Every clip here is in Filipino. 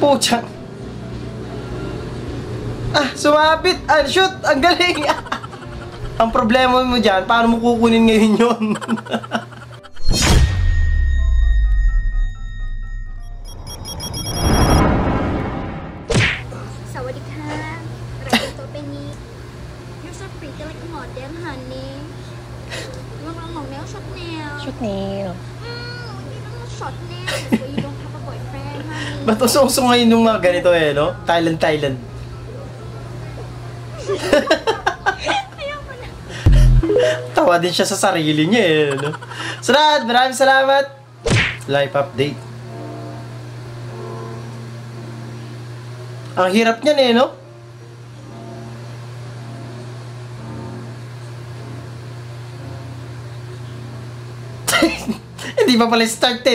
Puchang. Sumabit. Shoot. Ang galing. Ang problema mo dyan, paano mo kukunin ngayon yun? Sawadika. Right to Penny. You're so pretty like a model, honey. Long nail, short nail. Short nail. Hindi naman short nail. So you don't have a boyfriend, honey. Ba't uso ngayon yung mga ganito no? Thailand. Ayoko na. Tawa din siya sa sarili niya no? Sarad, maraming salamat. Life update. Ang hirap niyan no? Hindi pa pala start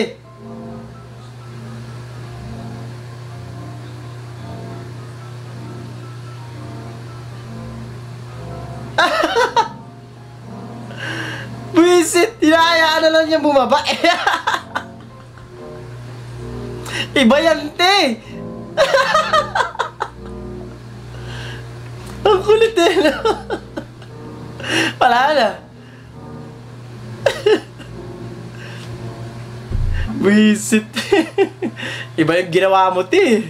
Buisit! Hinahayaan na lang niya bumaba. Iba yan, te! Ang kulit no? Wala na. Buisit. Iba yung ginawa mo, te.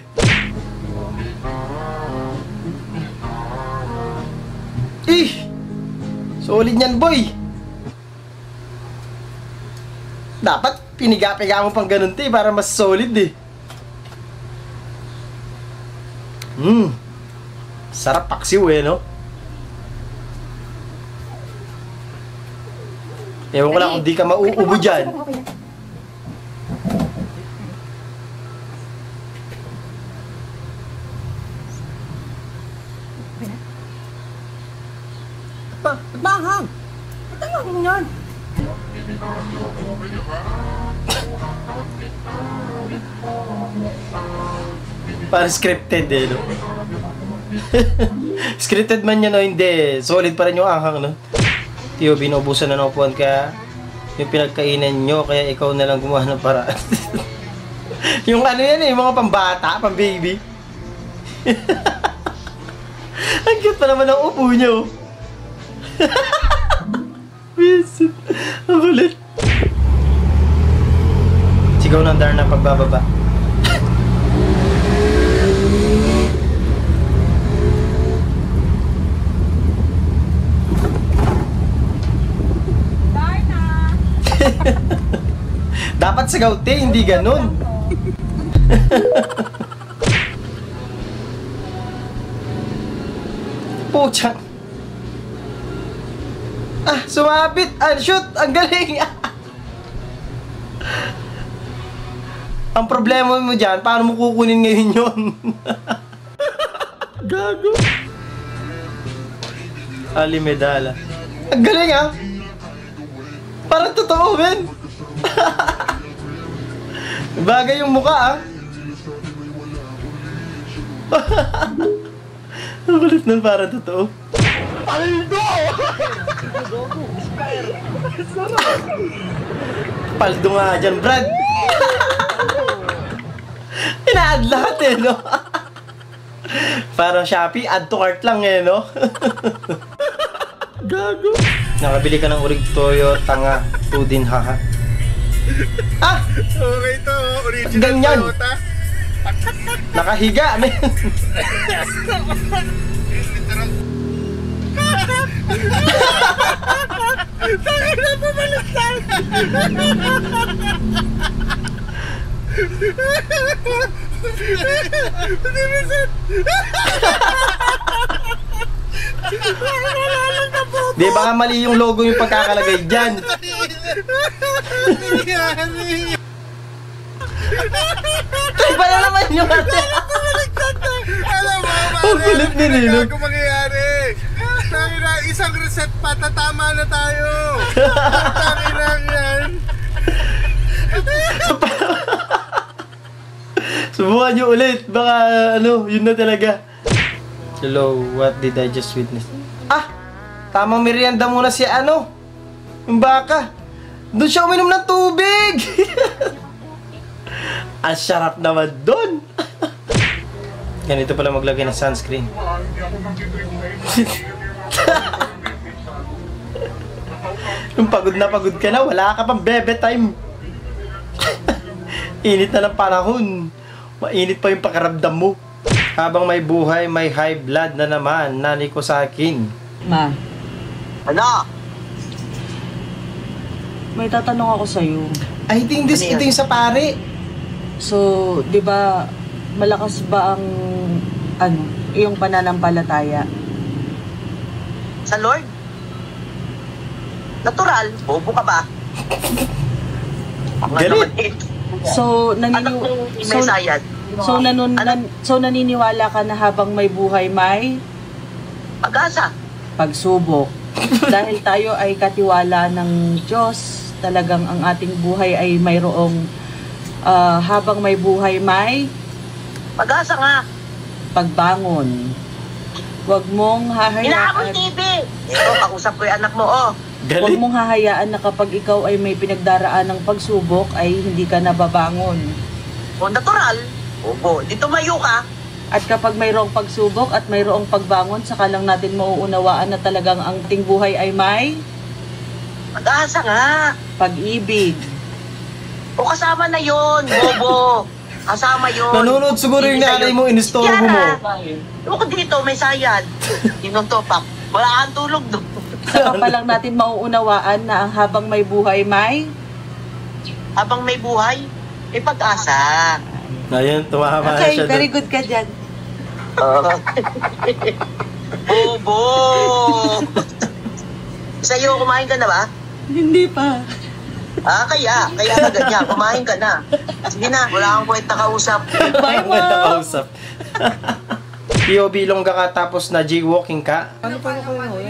Solid niyan, boy. Dapat piniga-piga mo pang ganun, te, para mas solid Sarap paksiw no? Ewan ko lang kung di ka mauubo dyan. Bahang! Ba't ang aking yan? Parang scripted no? Scripted man yan o hindi, solid pa rin yung anghang no? Tiyo, binubusan na ng upuan ka yung pinagkainan nyo, kaya ikaw na lang gumawa ng paraan. Yung ano yan yung mga pambata, pambaby. Ang cute pa naman ang upo nyo. Visit. Ang kulit. Sigaw ng Darna pagbababa. Darna! Dapat sigaw, te, hindi ganun. Puchang. Sumabit. Shoot. Ang galing. Ang problema mo dyan, paano mo kukunin ngayon yun? Gago. Ali Medala. Ang galing Parang totoo, men. Bagay yung mukha Ang kulit nun, parang totoo. Paldo! Paldo nga dyan, Brad. Ina-add lahat no? Parang Shopee, add to cart lang no? Gago. Nakabili ka ng urig toyo, tanga, tudin haha. Okay to, original Ganyan. Toyota. Nakahiga, men. Tangin na pumalitan! Di baka mali yung logo yung pagkakalagay dyan. Iba na naman yung Alam mo, ang kulit ni Nino. Ano mangyayari? Tangin na, isang reset pa, tatama na tayo. Tangin na yan. Subukan nyo ulit. Baka yun na talaga. Hello, what did I just witness? Tamang merienda muna si yung baka. Doon siya uminom ng tubig. Ang sarap naman doon. Ganito pala maglagay ng sunscreen. Yung pagod ka na, wala ka pang bebe time. Init na ng panahon. Mainit pa yung pakaramdam mo. Habang may buhay, may high blood na naman. Nani ko sa akin. Ma, Ano? may tatanong ako sa'yo. I think this, ito yung sa pare. So, di ba, malakas ba ang, iyong pananampalataya? Sa Lord? Natural? Bobo ka ba? Ako nga Galit. naman eh. So, Anak mo, may sayad. so naniniwala ka na habang may buhay may Pag-asa. pagsubok. Dahil tayo ay katiwala ng Diyos, talagang ang ating buhay ay mayroong habang may buhay may Pag-asa nga. pagbangon. Huwag mong Inaabol hahayaan, TV! Ito, kausap ko yung anak mo, oh. huwag Galit. mong hahayaan na kapag ikaw ay may pinagdaraan ng pagsubok ay hindi ka nababangon. O, natural. Bobo. Di tumayo ka. At kapag mayroong pagsubok at mayroong pagbangon, saka lang natin mauunawaan na talagang ang ting buhay ay may Pag-asa nga. pag-ibig. O, kasama na yon, bobo. Kasama yon. Nanonood siguro yung nanay mo, inistorbo mo. Ewan ko dito, may sayad. Tinutopak. Wala kang tulog doon. Saka pa lang natin mauunawaan na ang habang may buhay may Habang may buhay, may pag-asa. Ayun, tumama na okay, siya very doon. good ka dyan. Bobo! Sa'yo, kumain ka na ba? Hindi pa. Ah, kaya ka ganyan. Kumain ka na. Sige na, wala kang kwenta kausap. Bye, Ang ganda Mom. kausap. POV longga ka tapos na jaywalking ka. Yung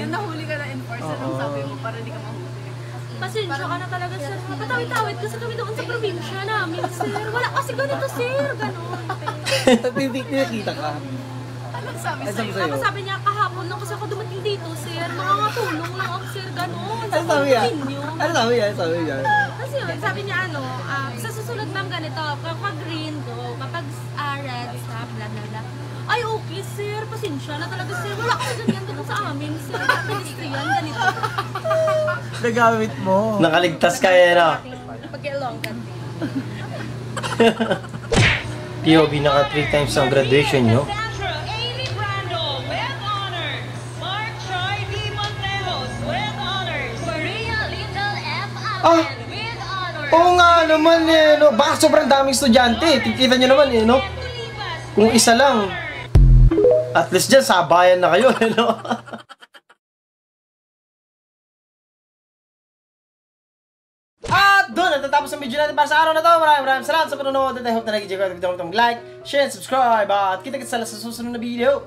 nahuli ka na enforcer, ang sabi mo para di ka mahuli. Pasensya ka na talaga, sir. Patawid-tawid kasi kami doon sa probinsya namin, sir. Wala kasi ganito, sir. Ganon. Nakita ka? Anong sabi sa'yo? Tapos sabi niya, kahapon lang kasi ako dumating dito, sir. Makakatulong lang ako, sir. Ganon. Sa sabi niya? ninyo. Sabi niya? Kasi yun, sabi niya sa susunod ma'am ganito, kapag green go, kapag red, stop, bla bla bla. Ay, okay, sir. Pasensya na talaga, sir. Wala kasi ganyan doon sa amin, sir. Ministryan, ganito. Nagamit mo. Nakaligtas ka yan, ah. Pag-ilonggan. POV naka 3 times ang graduation nyo. Amy Brando with honors. Mark Troy D. Montejos with honors. Maria Little F. Ah! Allen with honors. Oo nga naman eh, no? Baka sobrang daming estudyante. Tikita nyo naman eh, no? Kung isa lang. At least dyan, sabayan na kayo, eh, no? At doon, natatapos ang video natin para sa araw na to. Maraming salamat sa panonood. At I hope na nag-enjoy ko. Huwag mag-like, share, subscribe. At kita-kita sa susunod na video.